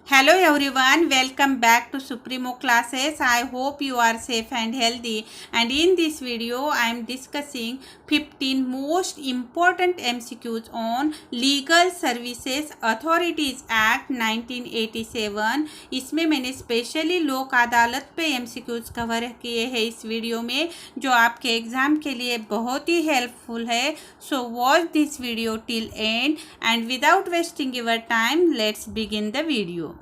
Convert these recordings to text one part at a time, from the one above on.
Hello everyone, welcome back to Supremo classes. I hope you are safe and healthy. And in this video, I am discussing 15 most important MCQs on Legal Services Authorities Act 1987. इसमें मैंने specially लोक अदालत पे MCQs cover किए हैं इस video में, जो आपके एग्जाम के लिए बहुत ही हेल्पफुल है. So watch this video till end and without wasting your time, let's begin the video.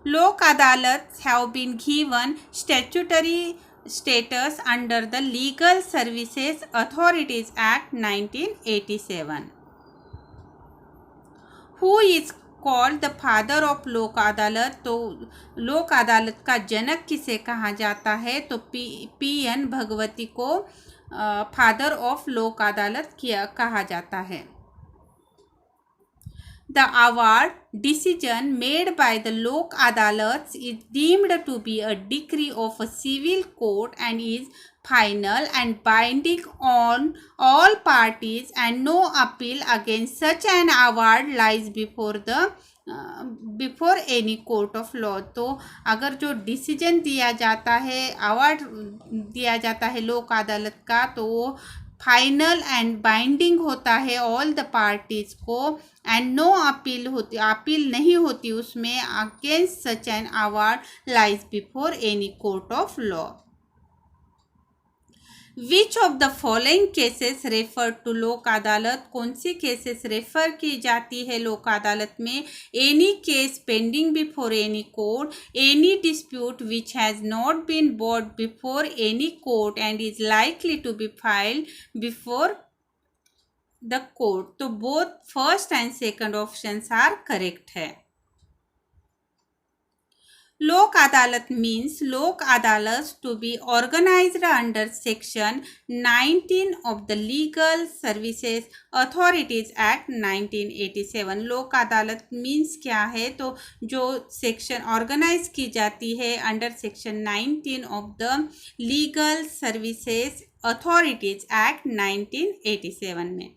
Lok adalats have been given statutory status under the Legal Services Authorities Act 1987. Who is called the father of Lok अदालत? तो लोक अदालत का जनक किसे कहा जाता है? तो PN. Bhagwati को फादर ऑफ लोक अदालत कहा जाता है. The award decision made by the Lok Adalats is deemed to be a decree of a civil court and is final and binding on all parties, and no appeal against such an award lies before any court of law. तो अगर जो decision दिया जाता है, award दिया जाता है लोक अदालत का, तो वो फाइनल एंड बाइंडिंग होता है ऑल द पार्टीज को, एंड नो अपील नहीं होती उसमें. Against such an award lies before any court of law. Which of the following cases refer to Lok Adalat? कौन सी केसेस रेफर की जाती है लोक अदालत में? Any case pending before any court, any dispute which has not been brought before any court and is likely to be filed before the court. तो both first and second options are correct है. Lok Adalat means Lok Adalat to be organised under section 19 of the legal services authorities act 1987. Lok Adalat means क्या है? तो जो section organise की जाती है under section 19 of the legal services authorities act 1987 में.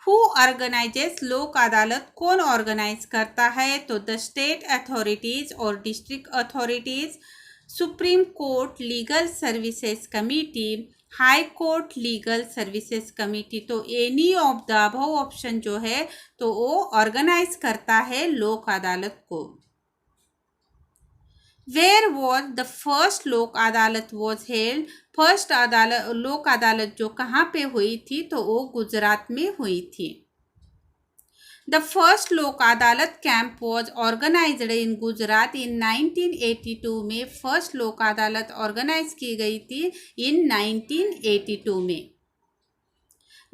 हु ऑर्गेनाइजेस लोक अदालत? कौन ऑर्गेनाइज करता है? तो द स्टेट अथॉरिटीज और district authorities, supreme court legal services committee, high court legal services committee. तो any of the above option जो है तो वो ऑर्गेनाइज करता है लोक अदालत को. वेयर वॉज द फर्स्ट लोक अदालत वॉज हेल्ड? फर्स्ट लोक अदालत जो कहाँ पे हुई थी? तो वो गुजरात में हुई थी. द फर्स्ट लोक अदालत कैंप वॉज ऑर्गेनाइज्ड इन गुजरात इन 1982 में. फर्स्ट लोक अदालत ऑर्गेनाइज की गई थी इन 1982 में.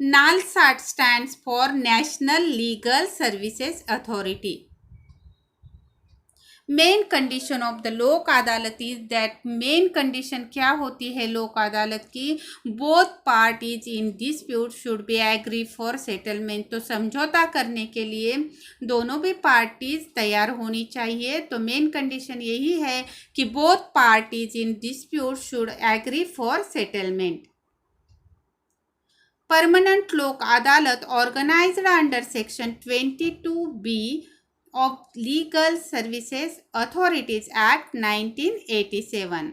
NALSA stands for national legal services authority. Main condition of the Lok Adalat is that, main condition क्या होती है लोक अदालत की? Both parties in dispute should be agree for settlement. तो समझौता करने के लिए दोनों भी पार्टीज तैयार होनी चाहिए. तो मेन कंडीशन यही है कि both parties in dispute should agree for settlement. Permanent Lok Adalat organised under section 22B of Legal Services Authorities Act 1987.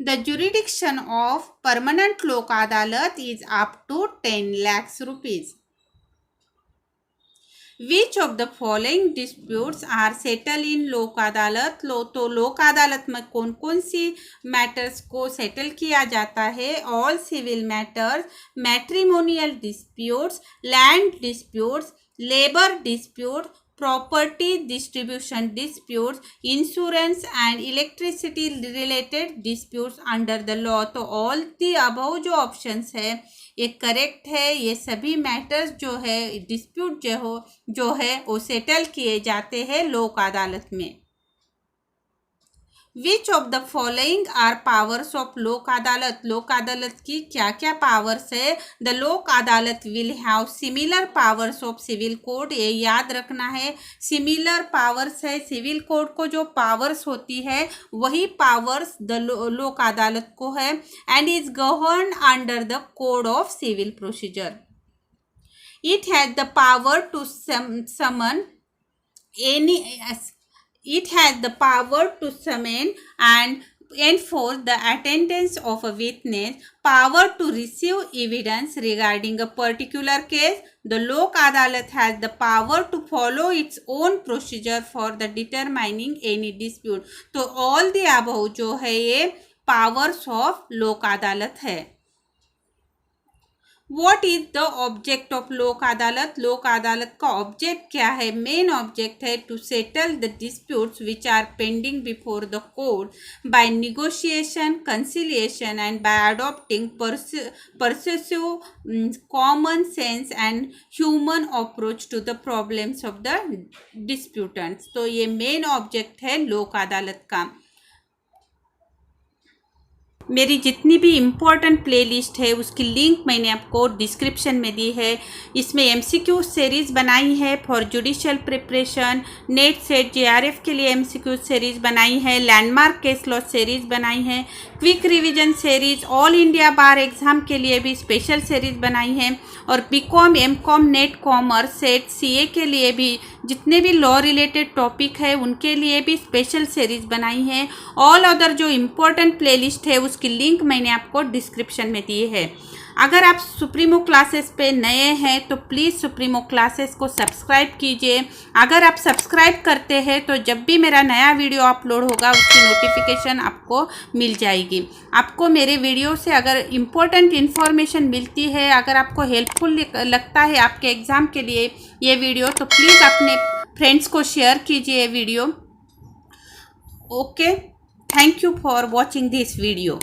The jurisdiction of permanent lok adalat is up to 10 lakhs rupees. Which of the following disputes are settled in लोक अदालत? तो लोक अदालत में कौन कौन सी matters को settle किया जाता है? All civil matters, matrimonial disputes, land disputes, labor dispute, property distribution disputes, insurance and electricity related disputes under the law. तो all the above जो ऑप्शंस है ये करेक्ट है. ये सभी मैटर्स जो है डिस्प्यूट जो है वो सेटल किए जाते हैं लोक अदालत में. Which of the following are powers of Lok Adalat? Lok Adalat की क्या क्या पावर्स है? The Lok Adalat will have similar powers of civil code. ये याद रखना है, सिमिलर पावर्स है. सिविल कोड को जो पावर्स होती है वही पावर्स द लोक अदालत को है. And is govern under the code of civil procedure. It has the power to summon any it has the power to summon and enforce the attendance of a witness, power to receive evidence regarding a particular case. The Lok Adalat has the power to follow its own procedure for the determining any dispute. तो all the above जो है ये powers of Lok Adalat है. What is the object of Lok Adalat? Lok Adalat का object क्या है? Main object है to settle the disputes which are pending before the court by negotiation, conciliation and by adopting persuasive common sense and human approach to the problems of the disputants. तो ये main object है लोक अदालत का. मेरी जितनी भी important playlist है उसकी link मैंने आपको डिस्क्रिप्शन में दी है. इसमें एमसीक्यू सीरीज़ बनाई है for judicial preparation, net set JRF के लिए एमसीक्यू सीरीज़ बनाई है, लैंडमार्क केस लॉ सीरीज़ बनाई है, quick revision series, all India bar exam के लिए भी स्पेशल सीरीज़ बनाई है, और BCom, MCom, NET commerce, SET, CA के लिए भी जितने भी लॉ रिलेटेड टॉपिक है उनके लिए भी स्पेशल सीरीज़ बनाई है. ऑल अदर जो इम्पोर्टेंट प्लेलिस्ट है उसकी लिंक मैंने आपको डिस्क्रिप्शन में दी है. अगर आप सुप्रीमो क्लासेस पे नए हैं तो प्लीज़ सुप्रीमो क्लासेस को सब्सक्राइब कीजिए. अगर आप सब्सक्राइब करते हैं तो जब भी मेरा नया वीडियो अपलोड होगा उसकी नोटिफिकेशन आपको मिल जाएगी. आपको मेरे वीडियो से अगर इम्पोर्टेंट इन्फॉर्मेशन मिलती है, अगर आपको हेल्पफुल लगता है आपके एग्ज़ाम के लिए ये वीडियो, तो प्लीज़ अपने फ्रेंड्स को शेयर कीजिए video. Okay, thank you for watching this video.